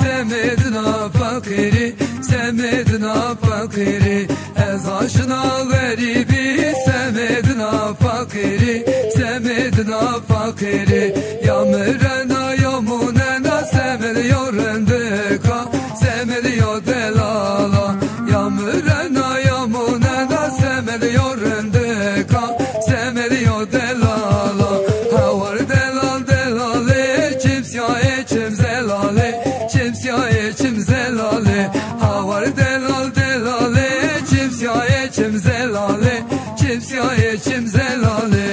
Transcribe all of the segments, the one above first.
Semedna fakiri, semedna fakiri, ez aşına garibi. Semedna fakiri, semedna fakiri, yamrena yamunena semediyor rendeka, semediyor delala, yamrena yamunena semediyor rendeka, semediyor delala. Havar delal delale, çimsiyaye çimzelale, çimsiyaye çimzelale. Havar delal delale, çimsiyaye çimzelale, çimsiyaye çimzelale.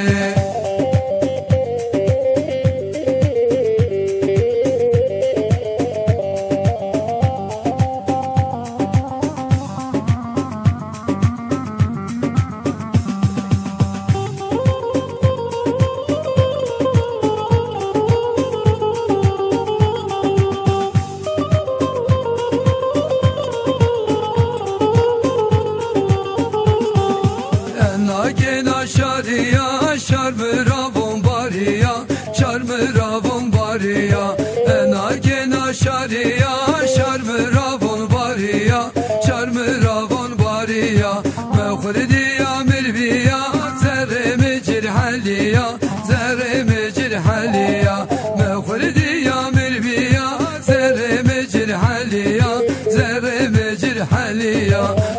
Gena şariya, şarmıra bombariya, şarmıra bombariya. Ena gena şariya, şarmıra bombariya, şarmıra bombariya. Mevhridiya mirbiya, zerremi cirhaliya, zerremi cirhaliya. Mevhridiya mirbiya, zerremi cirhaliya, zerremi cirhaliya.